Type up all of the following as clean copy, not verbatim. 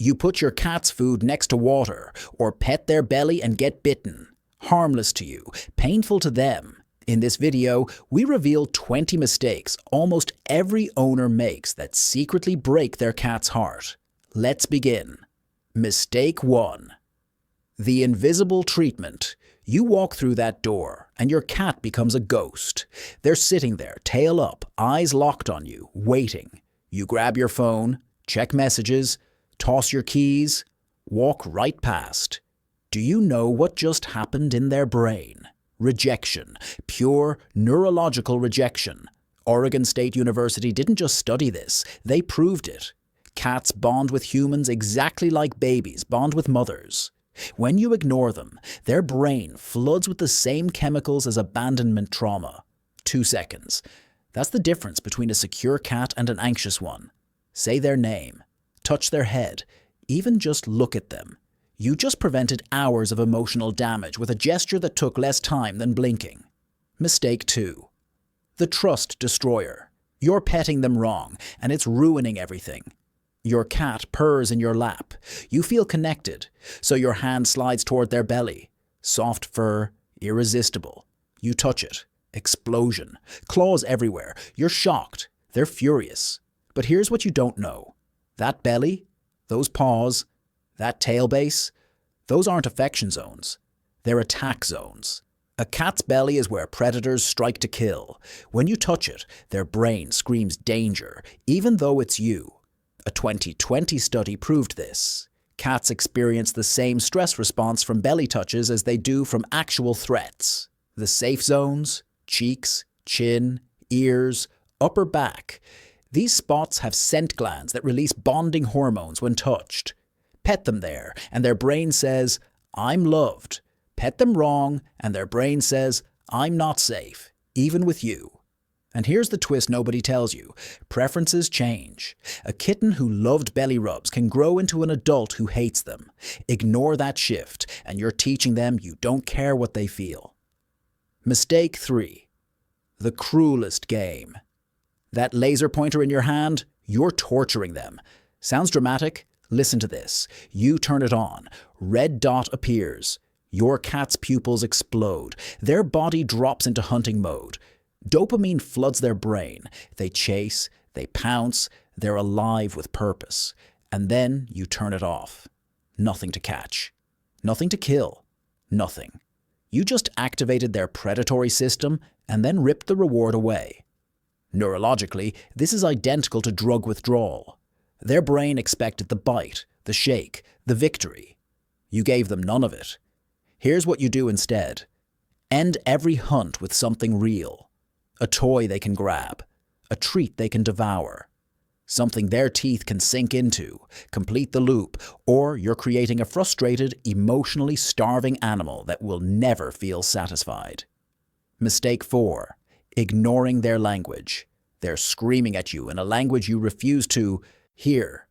You put your cat's food next to water, or pet their belly and get bitten. Harmless to you, painful to them. In this video, we reveal 20 mistakes almost every owner makes that secretly break their cat's heart. Let's begin. Mistake 1. The invisible treatment. You walk through that door, and your cat becomes a ghost. They're sitting there, tail up, eyes locked on you, waiting. You grab your phone, check messages, toss your keys, walk right past. Do you know what just happened in their brain? Rejection. Pure neurological rejection. Oregon State University didn't just study this, they proved it. Cats bond with humans exactly like babies bond with mothers. When you ignore them, their brain floods with the same chemicals as abandonment trauma. 2 seconds. That's the difference between a secure cat and an anxious one. Say their name. Touch their head. Even just look at them. You just prevented hours of emotional damage with a gesture that took less time than blinking. Mistake 2. The trust destroyer. You're petting them wrong, and it's ruining everything. Your cat purrs in your lap. You feel connected, so your hand slides toward their belly. Soft fur, irresistible. You touch it. Explosion. Claws everywhere. You're shocked. They're furious. But here's what you don't know. That belly, those paws, that tail base, those aren't affection zones. They're attack zones. A cat's belly is where predators strike to kill. When you touch it, their brain screams danger, even though it's you. A 2020 study proved this. Cats experience the same stress response from belly touches as they do from actual threats. The safe zones, cheeks, chin, ears, upper back. These spots have scent glands that release bonding hormones when touched. Pet them there, and their brain says, I'm loved. Pet them wrong, and their brain says, I'm not safe, even with you. And here's the twist nobody tells you. Preferences change. A kitten who loved belly rubs can grow into an adult who hates them. Ignore that shift, and you're teaching them you don't care what they feel. Mistake 3. The cruelest game. That laser pointer in your hand, you're torturing them. Sounds dramatic? Listen to this. You turn it on. Red dot appears. Your cat's pupils explode. Their body drops into hunting mode. Dopamine floods their brain. They chase, they pounce, they're alive with purpose. And then you turn it off. Nothing to catch. Nothing to kill. Nothing. You just activated their predatory system and then ripped the reward away. Neurologically, this is identical to drug withdrawal. Their brain expected the bite, the shake, the victory. You gave them none of it. Here's what you do instead. End every hunt with something real. A toy they can grab. A treat they can devour. Something their teeth can sink into, complete the loop, or you're creating a frustrated, emotionally starving animal that will never feel satisfied. Mistake 4. Ignoring their language. They're screaming at you in a language you refuse to hear.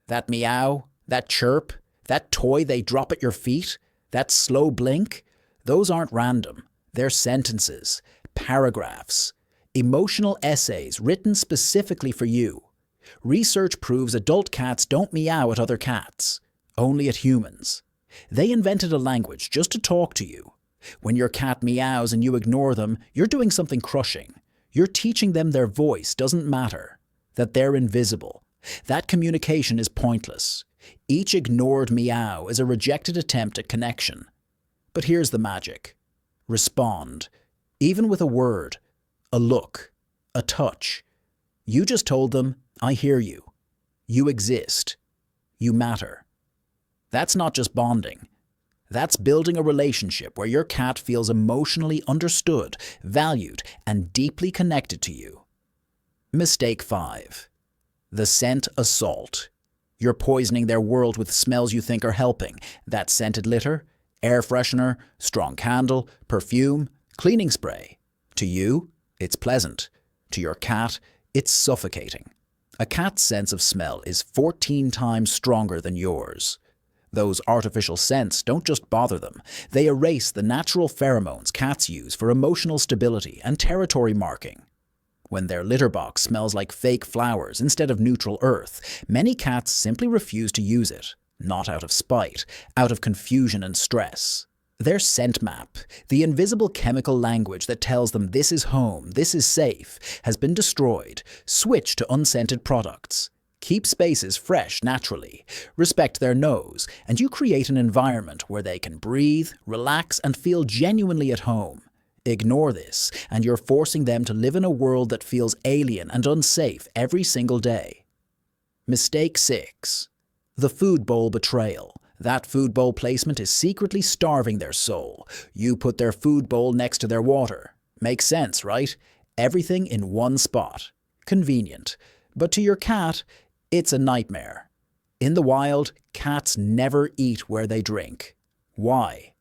That meow, that chirp, that toy they drop at your feet, that slow blink, those aren't random. They're sentences, paragraphs, emotional essays written specifically for you. Research proves adult cats don't meow at other cats, only at humans. They invented a language just to talk to you. When your cat meows and you ignore them, you're doing something crushing. You're teaching them their voice doesn't matter, that they're invisible. That communication is pointless. Each ignored meow is a rejected attempt at connection. But here's the magic. Respond. Even with a word, a look, a touch. You just told them, I hear you. You exist. You matter. That's not just bonding. That's building a relationship where your cat feels emotionally understood, valued, and deeply connected to you. Mistake 5. The scent assault. You're poisoning their world with smells you think are helping. That scented litter, air freshener, strong candle, perfume, cleaning spray. To you, it's pleasant. To your cat, it's suffocating. A cat's sense of smell is 14 times stronger than yours. Those artificial scents don't just bother them. They erase the natural pheromones cats use for emotional stability and territory marking. When their litter box smells like fake flowers instead of neutral earth, many cats simply refuse to use it, not out of spite, out of confusion and stress. Their scent map, the invisible chemical language that tells them this is home, this is safe, has been destroyed. Switch to unscented products. Keep spaces fresh naturally. Respect their nose, and you create an environment where they can breathe, relax, and feel genuinely at home. Ignore this, and you're forcing them to live in a world that feels alien and unsafe every single day. Mistake 6. The food bowl betrayal. That food bowl placement is secretly starving their soul. You put their food bowl next to their water. Makes sense, right? Everything in one spot. Convenient. But to your cat, it's a nightmare. In the wild, cats never eat where they drink. Why?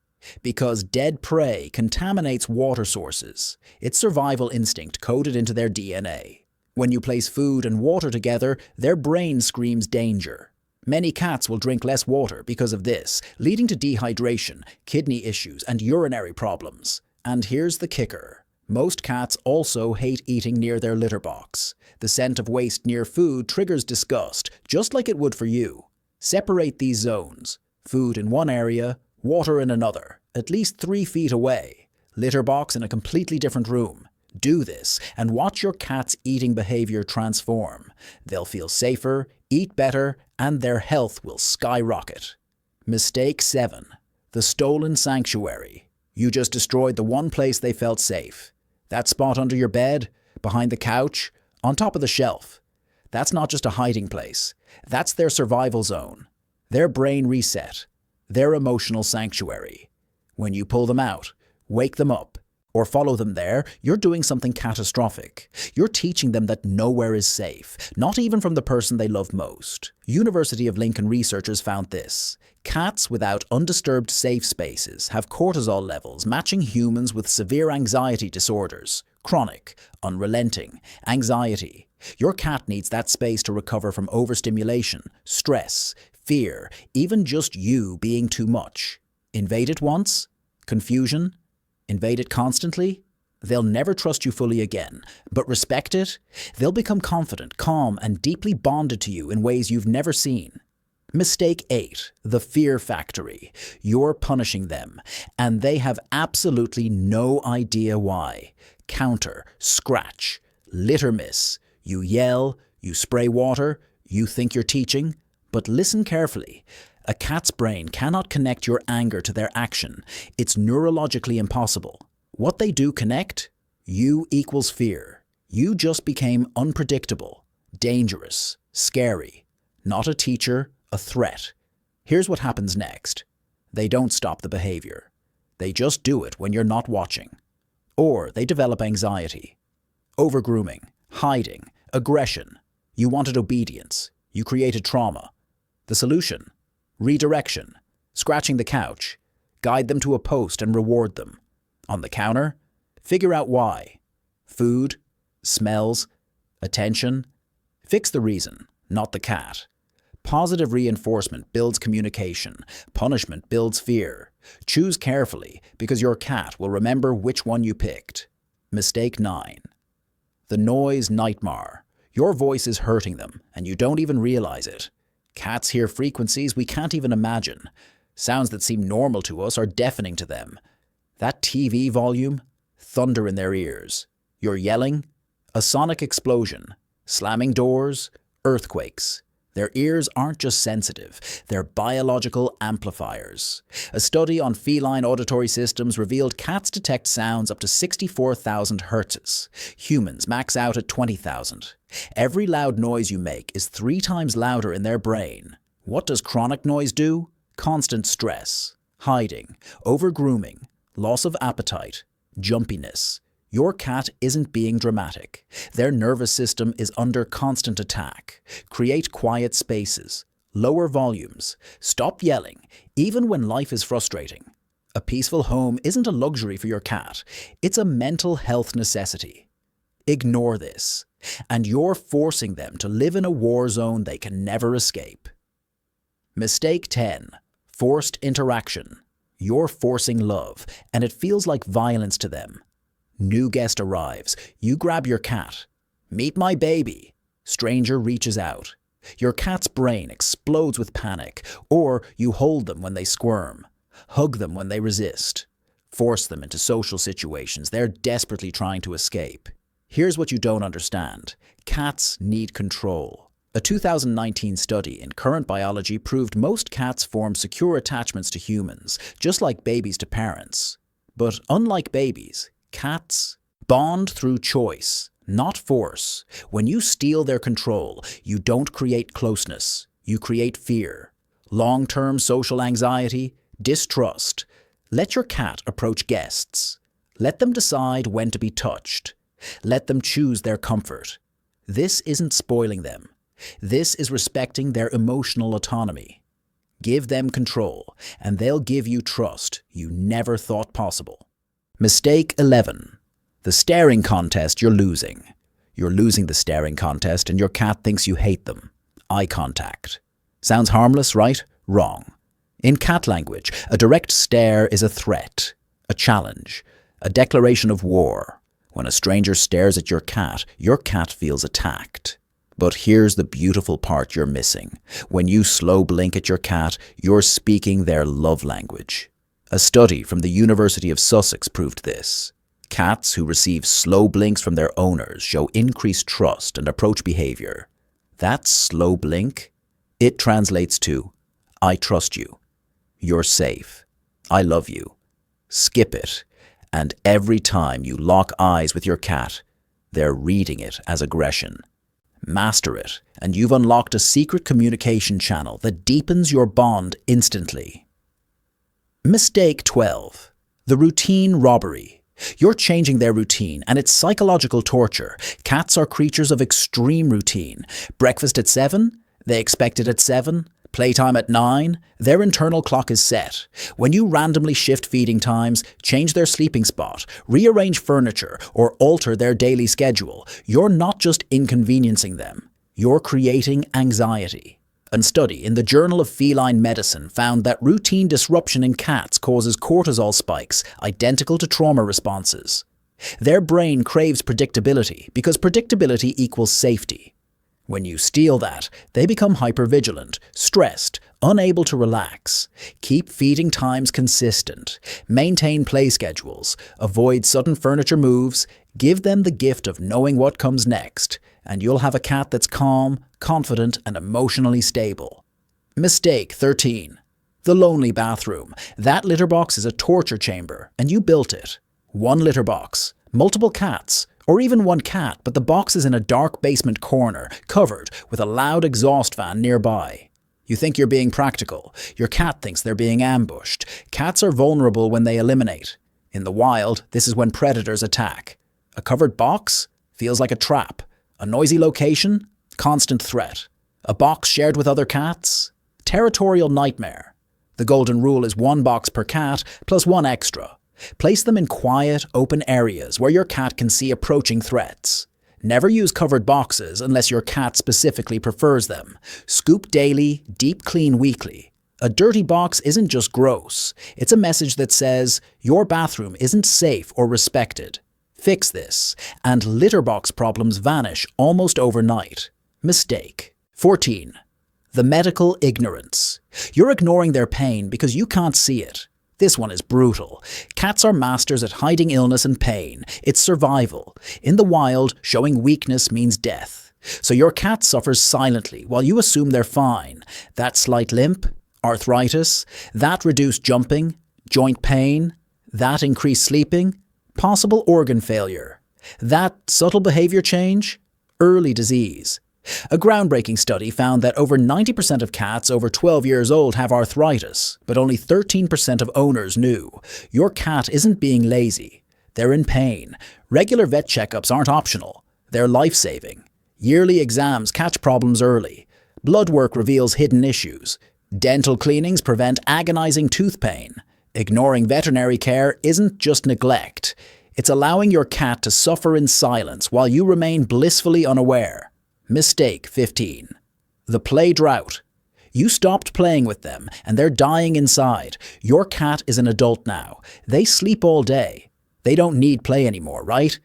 Because dead prey contaminates water sources. It's survival instinct coded into their DNA. When you place food and water together, their brain screams danger. Many cats will drink less water because of this, leading to dehydration, kidney issues, and urinary problems. And here's the kicker. Most cats also hate eating near their litter box. The scent of waste near food triggers disgust, just like it would for you. Separate these zones. Food in one area, water in another, at least 3 feet away. Litter box in a completely different room. Do this and watch your cat's eating behavior transform. They'll feel safer, eat better, and their health will skyrocket. Mistake 7. The stolen sanctuary. You just destroyed the one place they felt safe. That spot under your bed, behind the couch, on top of the shelf. That's not just a hiding place. That's their survival zone. Their brain reset. Their emotional sanctuary. When you pull them out, wake them up, or follow them there, you're doing something catastrophic. You're teaching them that nowhere is safe, not even from the person they love most. University of Lincoln researchers found this. Cats without undisturbed safe spaces have cortisol levels matching humans with severe anxiety disorders, chronic, unrelenting, anxiety. Your cat needs that space to recover from overstimulation, stress, fear, even just you being too much. Invade it once? Confusion? Invade it constantly? They'll never trust you fully again. But respect it? They'll become confident, calm, and deeply bonded to you in ways you've never seen. Mistake 8. The fear factory. You're punishing them, and they have absolutely no idea why. Counter, scratch, litter miss. You yell, you spray water, you think you're teaching. But listen carefully. A cat's brain cannot connect your anger to their action. It's neurologically impossible. What they do connect? You equals fear. You just became unpredictable, dangerous, scary. Not a teacher, a threat. Here's what happens next. They don't stop the behavior. They just do it when you're not watching. Or they develop anxiety. Over-grooming, hiding, aggression. You wanted obedience. You created trauma. The solution? Redirection, scratching the couch, guide them to a post and reward them. On the counter, figure out why. Food, smells, attention. Fix the reason, not the cat. Positive reinforcement builds communication. Punishment builds fear. Choose carefully because your cat will remember which one you picked. Mistake 9. The noise nightmare. Your voice is hurting them and you don't even realize it. Cats hear frequencies we can't even imagine. Sounds that seem normal to us are deafening to them. That TV volume? Thunder in their ears. You're yelling? A sonic explosion. Slamming doors? Earthquakes. Their ears aren't just sensitive, they're biological amplifiers. A study on feline auditory systems revealed cats detect sounds up to 64,000 hertz. Humans max out at 20,000. Every loud noise you make is 3 times louder in their brain. What does chronic noise do? Constant stress, hiding, over-grooming, loss of appetite, jumpiness. Your cat isn't being dramatic. Their nervous system is under constant attack. Create quiet spaces. Lower volumes. Stop yelling, even when life is frustrating. A peaceful home isn't a luxury for your cat. It's a mental health necessity. Ignore this, and you're forcing them to live in a war zone they can never escape. Mistake 10. Forced interaction. You're forcing love, and it feels like violence to them. New guest arrives. You grab your cat. Meet my baby. Stranger reaches out. Your cat's brain explodes with panic, or you hold them when they squirm. Hug them when they resist. Force them into social situations they're desperately trying to escape. Here's what you don't understand. Cats need control. A 2019 study in Current Biology proved most cats form secure attachments to humans, just like babies to parents. But unlike babies, cats bond through choice, not force. When you steal their control, you don't create closeness, you create fear. Long-term social anxiety, distrust. Let your cat approach guests. Let them decide when to be touched. Let them choose their comfort. This isn't spoiling them. This is respecting their emotional autonomy. Give them control, and they'll give you trust you never thought possible. Mistake 11. The staring contest you're losing. You're losing the staring contest, and your cat thinks you hate them. Eye contact. Sounds harmless, right? Wrong. In cat language, a direct stare is a threat, a challenge, a declaration of war. When a stranger stares at your cat feels attacked. But here's the beautiful part you're missing. When you slow blink at your cat, you're speaking their love language. A study from the University of Sussex proved this. Cats who receive slow blinks from their owners show increased trust and approach behavior. That slow blink, it translates to, I trust you. You're safe. I love you. Skip it. And every time you lock eyes with your cat, they're reading it as aggression. Master it, and you've unlocked a secret communication channel that deepens your bond instantly. Mistake 12. The routine robbery. You're changing their routine, and it's psychological torture. Cats are creatures of extreme routine. Breakfast at 7? They expect it at 7. Playtime at 9, their internal clock is set. When you randomly shift feeding times, change their sleeping spot, rearrange furniture, or alter their daily schedule, you're not just inconveniencing them, you're creating anxiety. A study in the Journal of Feline Medicine found that routine disruption in cats causes cortisol spikes identical to trauma responses. Their brain craves predictability because predictability equals safety. When you steal that, they become hypervigilant, stressed, unable to relax. Keep feeding times consistent. Maintain play schedules. Avoid sudden furniture moves. Give them the gift of knowing what comes next, and you'll have a cat that's calm, confident, and emotionally stable. Mistake 13. The lonely bathroom. That litter box is a torture chamber, and you built it. One litter box, multiple cats, or even one cat, but the box is in a dark basement corner, covered with a loud exhaust fan nearby. You think you're being practical. Your cat thinks they're being ambushed. Cats are vulnerable when they eliminate. In the wild, this is when predators attack. A covered box? Feels like a trap. A noisy location? Constant threat. A box shared with other cats? Territorial nightmare. The golden rule is one box per cat, plus one extra. Place them in quiet, open areas where your cat can see approaching threats. Never use covered boxes unless your cat specifically prefers them. Scoop daily, deep clean weekly. A dirty box isn't just gross. It's a message that says, your bathroom isn't safe or respected. Fix this, and litter box problems vanish almost overnight. Mistake 14. The medical ignorance. You're ignoring their pain because you can't see it. This one is brutal. Cats are masters at hiding illness and pain. It's survival. In the wild, showing weakness means death. So your cat suffers silently while you assume they're fine. That slight limp, arthritis, that reduced jumping, joint pain, that increased sleeping, possible organ failure, that subtle behavior change, early disease. A groundbreaking study found that over 90% of cats over 12 years old have arthritis, but only 13% of owners knew. Your cat isn't being lazy. They're in pain. Regular vet checkups aren't optional. They're life-saving. Yearly exams catch problems early. Blood work reveals hidden issues. Dental cleanings prevent agonizing tooth pain. Ignoring veterinary care isn't just neglect. It's allowing your cat to suffer in silence while you remain blissfully unaware. Mistake 15. The play drought. You stopped playing with them, and they're dying inside. Your cat is an adult now. They sleep all day. They don't need play anymore, right?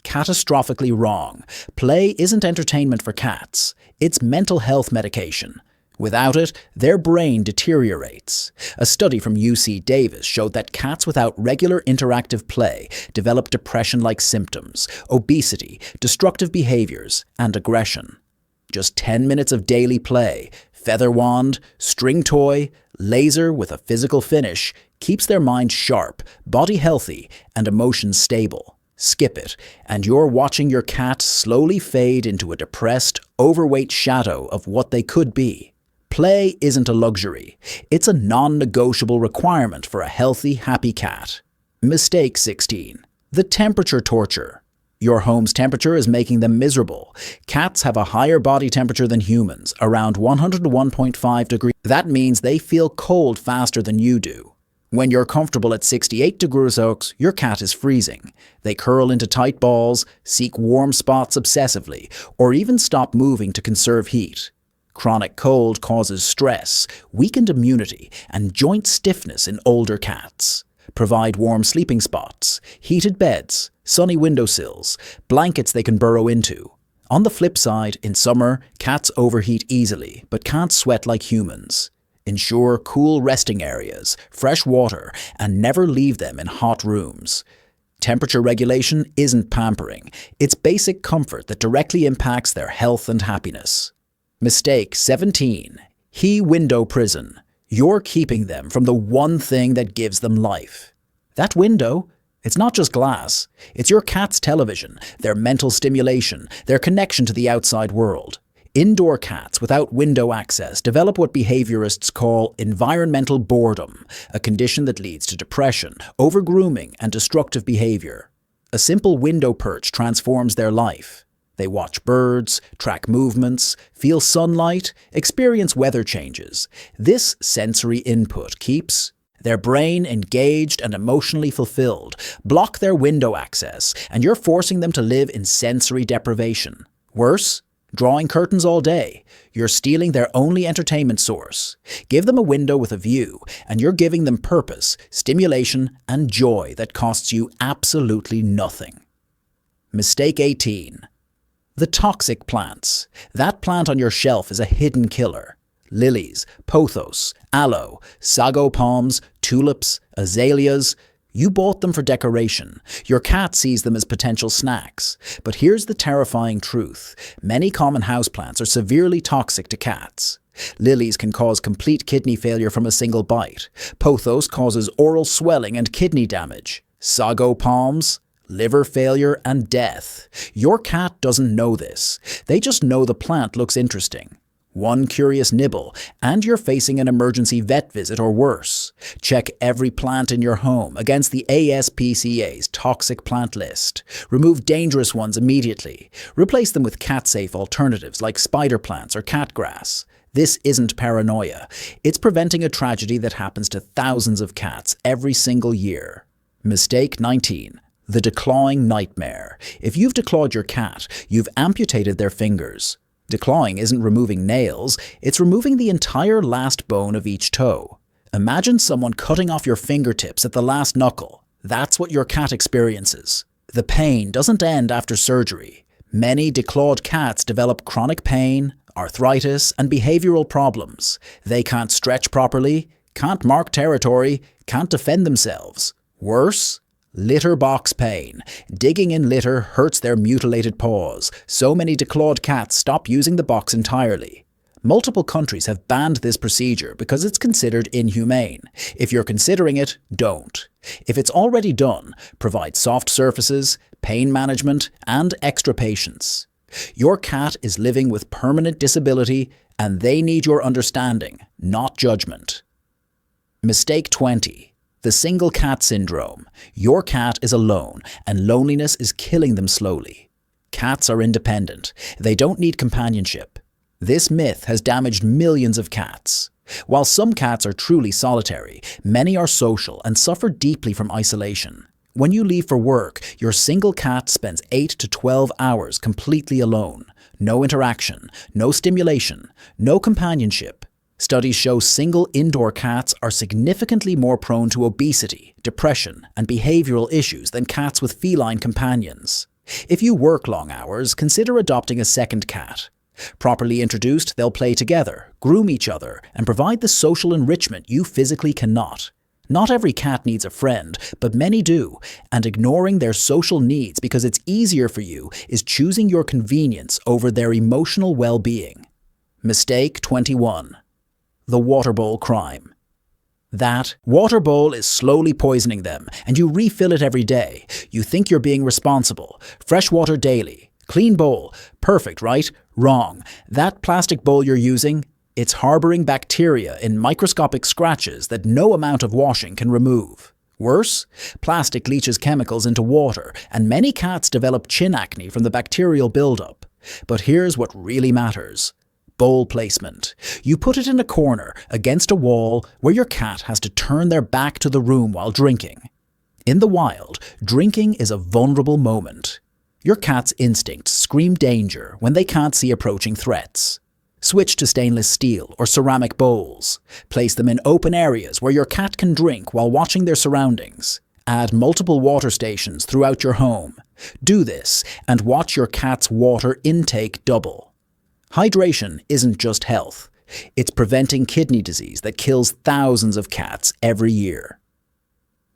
catastrophically wrong. Play isn't entertainment for cats. It's mental health medication. Without it, their brain deteriorates. A study from UC Davis showed that cats without regular interactive play develop depression-like symptoms, obesity, destructive behaviors, and aggression. Just 10 minutes of daily play, feather wand, string toy, laser with a physical finish, keeps their mind sharp, body healthy, and emotions stable. Skip it, and you're watching your cat slowly fade into a depressed, overweight shadow of what they could be. Play isn't a luxury. It's a non-negotiable requirement for a healthy, happy cat. Mistake 16. The temperature torture. Your home's temperature is making them miserable. Cats have a higher body temperature than humans, around 101.5 degrees. That means they feel cold faster than you do. When you're comfortable at 68 degrees Celsius, your cat is freezing. They curl into tight balls, seek warm spots obsessively, or even stop moving to conserve heat. Chronic cold causes stress, weakened immunity, and joint stiffness in older cats. Provide warm sleeping spots, heated beds, sunny windowsills, blankets they can burrow into. On the flip side, in summer, cats overheat easily, but can't sweat like humans. Ensure cool resting areas, fresh water, and never leave them in hot rooms. Temperature regulation isn't pampering. It's basic comfort that directly impacts their health and happiness. Mistake 17. Window prison. You're keeping them from the one thing that gives them life. That window, it's not just glass. It's your cat's television, their mental stimulation, their connection to the outside world. Indoor cats without window access develop what behaviorists call environmental boredom, a condition that leads to depression, over-grooming, and destructive behavior. A simple window perch transforms their life. They watch birds, track movements, feel sunlight, experience weather changes. This sensory input keeps their brain engaged and emotionally fulfilled. Block their window access, and you're forcing them to live in sensory deprivation. Worse, drawing curtains all day. You're stealing their only entertainment source. Give them a window with a view, and you're giving them purpose, stimulation, and joy that costs you absolutely nothing. Mistake 18. The toxic plants. That plant on your shelf is a hidden killer. Lilies, pothos, aloe, sago palms, tulips, azaleas. You bought them for decoration. Your cat sees them as potential snacks. But here's the terrifying truth. Many common houseplants are severely toxic to cats. Lilies can cause complete kidney failure from a single bite. Pothos causes oral swelling and kidney damage. Sago palms, liver failure and death. Your cat doesn't know this. They just know the plant looks interesting. One curious nibble, and you're facing an emergency vet visit or worse. Check every plant in your home against the ASPCA's toxic plant list. Remove dangerous ones immediately. Replace them with cat-safe alternatives like spider plants or catgrass. This isn't paranoia. It's preventing a tragedy that happens to thousands of cats every single year. Mistake 19. The declawing nightmare. If you've declawed your cat, you've amputated their fingers. Declawing isn't removing nails, it's removing the entire last bone of each toe. Imagine someone cutting off your fingertips at the last knuckle. That's what your cat experiences. The pain doesn't end after surgery. Many declawed cats develop chronic pain, arthritis, and behavioral problems. They can't stretch properly, can't mark territory, can't defend themselves. Worse, litter box pain. Digging in litter hurts their mutilated paws. So many declawed cats stop using the box entirely. Multiple countries have banned this procedure because it's considered inhumane. If you're considering it, don't. If it's already done, provide soft surfaces, pain management, and extra patience. Your cat is living with permanent disability, and they need your understanding, not judgment. Mistake 20. The single cat syndrome. Your cat is alone, and loneliness is killing them slowly. Cats are independent. They don't need companionship. This myth has damaged millions of cats. While some cats are truly solitary, many are social and suffer deeply from isolation. When you leave for work, your single cat spends 8 to 12 hours completely alone. No interaction, no stimulation, no companionship. Studies show single indoor cats are significantly more prone to obesity, depression, and behavioral issues than cats with feline companions. If you work long hours, consider adopting a second cat. Properly introduced, they'll play together, groom each other, and provide the social enrichment you physically cannot. Not every cat needs a friend, but many do, and ignoring their social needs because it's easier for you is choosing your convenience over their emotional well-being. Mistake 21. The water bowl crime. That water bowl is slowly poisoning them, and you refill it every day. You think you're being responsible. Fresh water daily. Clean bowl. Perfect, right? Wrong. That plastic bowl you're using, it's harboring bacteria in microscopic scratches that no amount of washing can remove. Worse, plastic leaches chemicals into water, and many cats develop chin acne from the bacterial buildup. But here's what really matters. Bowl placement. You put it in a corner, against a wall, where your cat has to turn their back to the room while drinking. In the wild, drinking is a vulnerable moment. Your cat's instincts scream danger when they can't see approaching threats. Switch to stainless steel or ceramic bowls. Place them in open areas where your cat can drink while watching their surroundings. Add multiple water stations throughout your home. Do this and watch your cat's water intake double. Hydration isn't just health. It's preventing kidney disease that kills thousands of cats every year.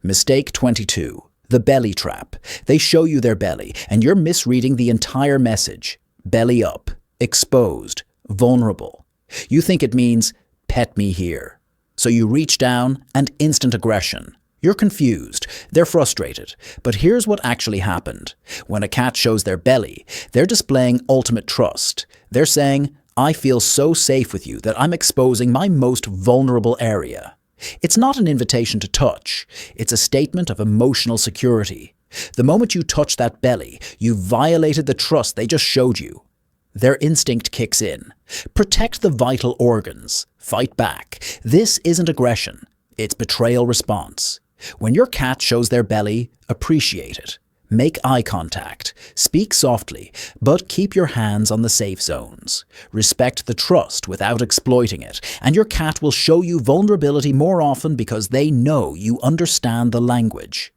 Mistake 22. The belly trap. They show you their belly, and you're misreading the entire message. Belly up. Exposed. Vulnerable. You think it means, pet me here. So you reach down and instant aggression. You're confused. They're frustrated. But here's what actually happened. When a cat shows their belly, they're displaying ultimate trust. They're saying, I feel so safe with you that I'm exposing my most vulnerable area. It's not an invitation to touch. It's a statement of emotional security. The moment you touch that belly, you violated the trust they just showed you. Their instinct kicks in. Protect the vital organs. Fight back. This isn't aggression. It's betrayal response. When your cat shows their belly, appreciate it. Make eye contact. Speak softly, but keep your hands on the safe zones. Respect the trust without exploiting it, and your cat will show you vulnerability more often because they know you understand the language.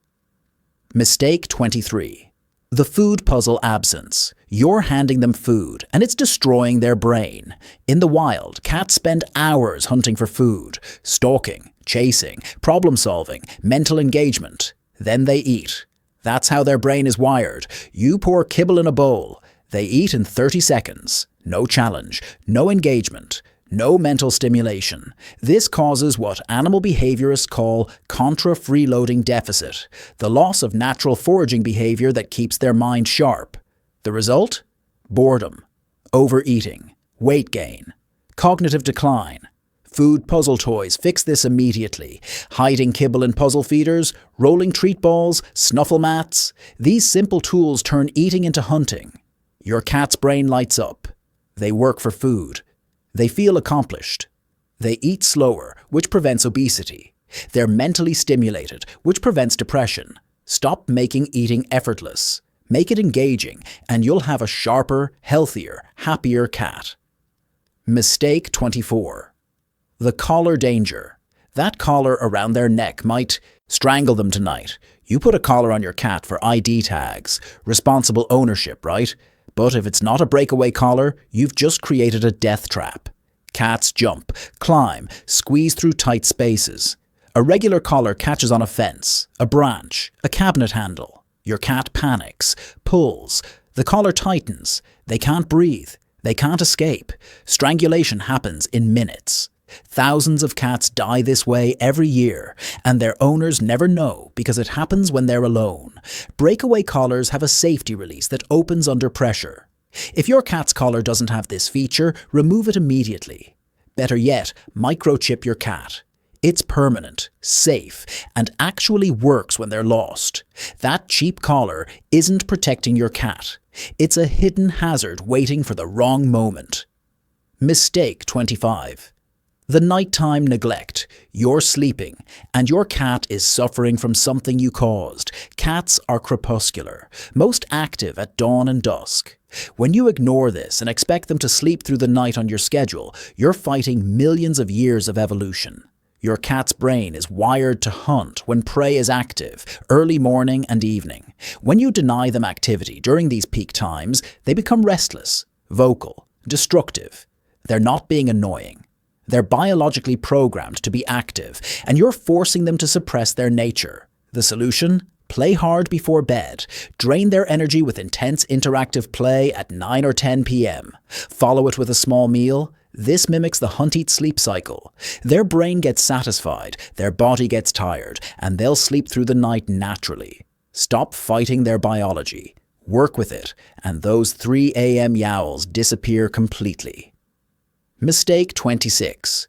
Mistake 23. The food puzzle absence. You're handing them food, and it's destroying their brain. In the wild, cats spend hours hunting for food, stalking, chasing, problem-solving, mental engagement. Then they eat. That's how their brain is wired. You pour kibble in a bowl. They eat in 30 seconds. No challenge, no engagement, no mental stimulation. This causes what animal behaviorists call contra-freeloading deficit, the loss of natural foraging behavior that keeps their mind sharp. The result? Boredom, overeating, weight gain, cognitive decline. Food puzzle toys fix this immediately. Hiding kibble in puzzle feeders, rolling treat balls, snuffle mats. These simple tools turn eating into hunting. Your cat's brain lights up. They work for food. They feel accomplished. They eat slower, which prevents obesity. They're mentally stimulated, which prevents depression. Stop making eating effortless. Make it engaging, and you'll have a sharper, healthier, happier cat. Mistake 24. The collar danger. That collar around their neck might strangle them tonight. You put a collar on your cat for ID tags. Responsible ownership, right? But if it's not a breakaway collar, you've just created a death trap. Cats jump, climb, squeeze through tight spaces. A regular collar catches on a fence, a branch, a cabinet handle. Your cat panics, pulls. The collar tightens. They can't breathe. They can't escape. Strangulation happens in minutes. Thousands of cats die this way every year, and their owners never know because it happens when they're alone. Breakaway collars have a safety release that opens under pressure. If your cat's collar doesn't have this feature, remove it immediately. Better yet, microchip your cat. It's permanent, safe, and actually works when they're lost. That cheap collar isn't protecting your cat. It's a hidden hazard waiting for the wrong moment. Mistake 25. The nighttime neglect. You're sleeping, and your cat is suffering from something you caused. Cats are crepuscular, most active at dawn and dusk. When you ignore this and expect them to sleep through the night on your schedule, you're fighting millions of years of evolution. Your cat's brain is wired to hunt when prey is active, early morning and evening. When you deny them activity during these peak times, they become restless, vocal, destructive. They're not being annoying. They're biologically programmed to be active, and you're forcing them to suppress their nature. The solution? Play hard before bed. Drain their energy with intense interactive play at 9 or 10 p.m. Follow it with a small meal. This mimics the hunt-eat-sleep cycle. Their brain gets satisfied, their body gets tired, and they'll sleep through the night naturally. Stop fighting their biology. Work with it, and those 3 a.m. yowls disappear completely. Mistake 26.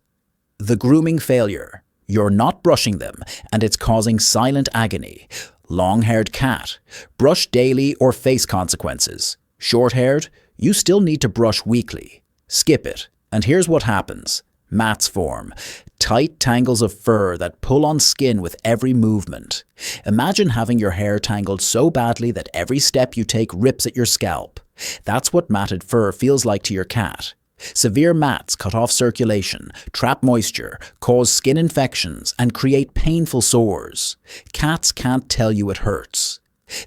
The grooming failure. You're not brushing them, and it's causing silent agony. Long-haired cat. Brush daily or face consequences. Short-haired. You still need to brush weekly. Skip it. And here's what happens. Mats form. Tight tangles of fur that pull on skin with every movement. Imagine having your hair tangled so badly that every step you take rips at your scalp. That's what matted fur feels like to your cat. Severe mats cut off circulation, trap moisture, cause skin infections, and create painful sores. Cats can't tell you it hurts.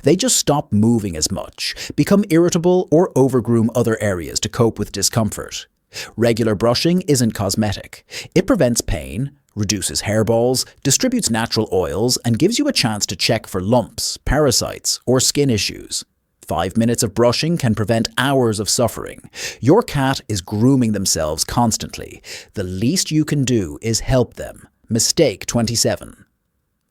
They just stop moving as much, become irritable, or overgroom other areas to cope with discomfort. Regular brushing isn't cosmetic. It prevents pain, reduces hairballs, distributes natural oils, and gives you a chance to check for lumps, parasites, or skin issues. 5 minutes of brushing can prevent hours of suffering. Your cat is grooming themselves constantly. The least you can do is help them. Mistake 27.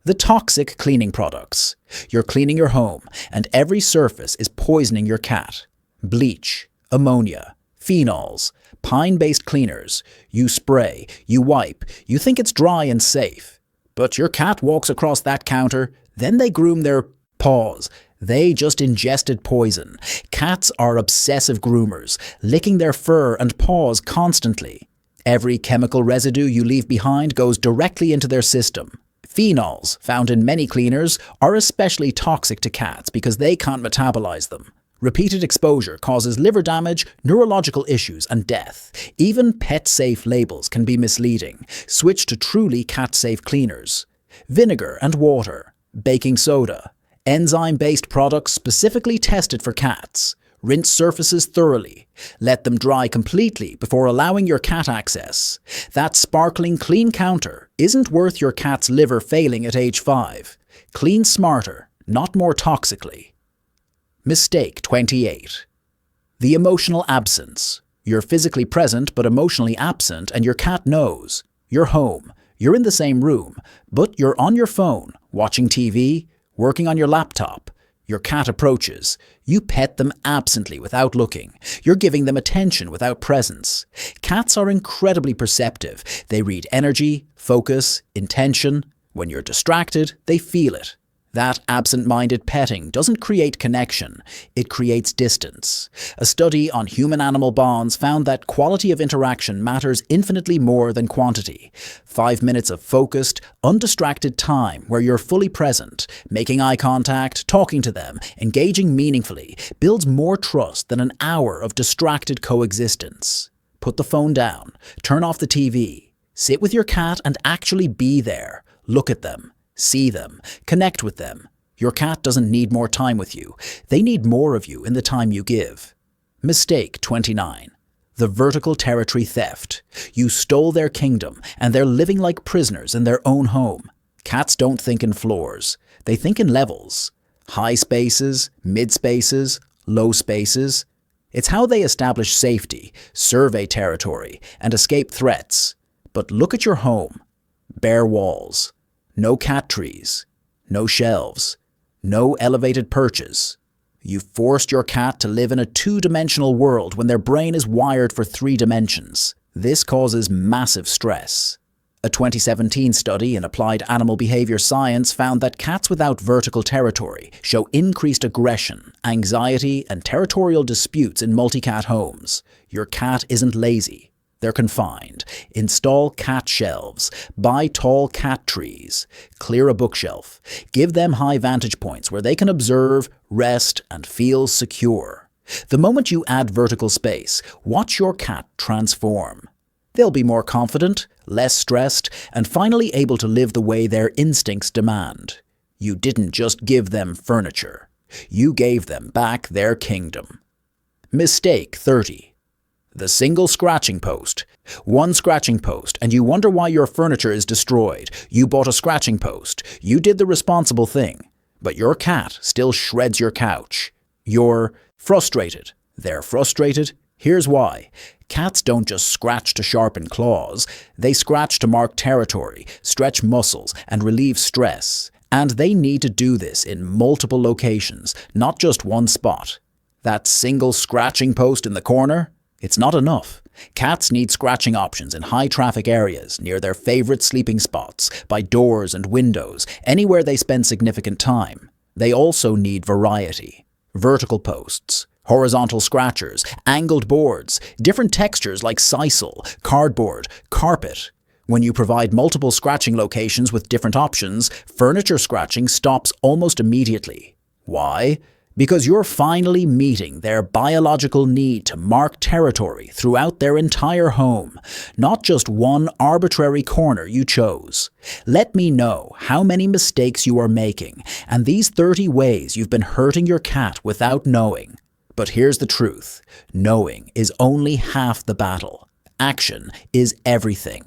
The toxic cleaning products. You're cleaning your home, and every surface is poisoning your cat. Bleach, ammonia, phenols, pine-based cleaners. You spray, you wipe, you think it's dry and safe. But your cat walks across that counter, then they groom their paws. They just ingested poison. Cats are obsessive groomers, licking their fur and paws constantly. Every chemical residue you leave behind goes directly into their system. Phenols, found in many cleaners, are especially toxic to cats because they can't metabolize them. Repeated exposure causes liver damage, neurological issues, and death. Even pet-safe labels can be misleading. Switch to truly cat-safe cleaners. Vinegar and water, baking soda, enzyme-based products specifically tested for cats. Rinse surfaces thoroughly. Let them dry completely before allowing your cat access. That sparkling clean counter isn't worth your cat's liver failing at age 5. Clean smarter, not more toxically. Mistake 28. The emotional absence. You're physically present but emotionally absent, and your cat knows. You're home. You're in the same room, but you're on your phone, watching TV, working on your laptop. Your cat approaches. You pet them absently without looking. You're giving them attention without presence. Cats are incredibly perceptive. They read energy, focus, intention. When you're distracted, they feel it. That absent-minded petting doesn't create connection, it creates distance. A study on human-animal bonds found that quality of interaction matters infinitely more than quantity. 5 minutes of focused, undistracted time where you're fully present, making eye contact, talking to them, engaging meaningfully, builds more trust than an hour of distracted coexistence. Put the phone down, turn off the TV, sit with your cat and actually be there. Look at them. See them. Connect with them. Your cat doesn't need more time with you. They need more of you in the time you give. Mistake 29. The vertical territory theft. You stole their kingdom, and they're living like prisoners in their own home. Cats don't think in floors. They think in levels. High spaces, mid spaces, low spaces. It's how they establish safety, survey territory, and escape threats. But look at your home. Bare walls. No cat trees, no shelves, no elevated perches. You've forced your cat to live in a 2-dimensional world when their brain is wired for 3 dimensions. This causes massive stress. A 2017 study in applied animal behavior science found that cats without vertical territory show increased aggression, anxiety, and territorial disputes in multi-cat homes. Your cat isn't lazy. They're confined. Install cat shelves. Buy tall cat trees. Clear a bookshelf. Give them high vantage points where they can observe, rest, and feel secure. The moment you add vertical space, watch your cat transform. They'll be more confident, less stressed, and finally able to live the way their instincts demand. You didn't just give them furniture. You gave them back their kingdom. Mistake 30. The single scratching post. One scratching post, and you wonder why your furniture is destroyed. You bought a scratching post. You did the responsible thing. But your cat still shreds your couch. You're frustrated. They're frustrated. Here's why. Cats don't just scratch to sharpen claws. They scratch to mark territory, stretch muscles, and relieve stress. And they need to do this in multiple locations, not just one spot. That single scratching post in the corner? It's not enough. Cats need scratching options in high-traffic areas, near their favorite sleeping spots, by doors and windows, anywhere they spend significant time. They also need variety. Vertical posts, horizontal scratchers, angled boards, different textures like sisal, cardboard, carpet. When you provide multiple scratching locations with different options, furniture scratching stops almost immediately. Why? Because you're finally meeting their biological need to mark territory throughout their entire home, not just one arbitrary corner you chose. Let me know how many mistakes you are making and these 30 ways you've been hurting your cat without knowing. But here's the truth. Knowing is only half the battle. Action is everything.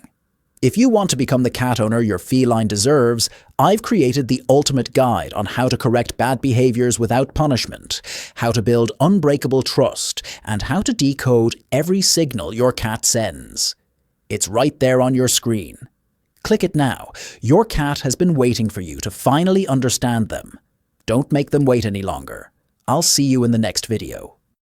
If you want to become the cat owner your feline deserves, I've created the ultimate guide on how to correct bad behaviors without punishment, how to build unbreakable trust, and how to decode every signal your cat sends. It's right there on your screen. Click it now. Your cat has been waiting for you to finally understand them. Don't make them wait any longer. I'll see you in the next video.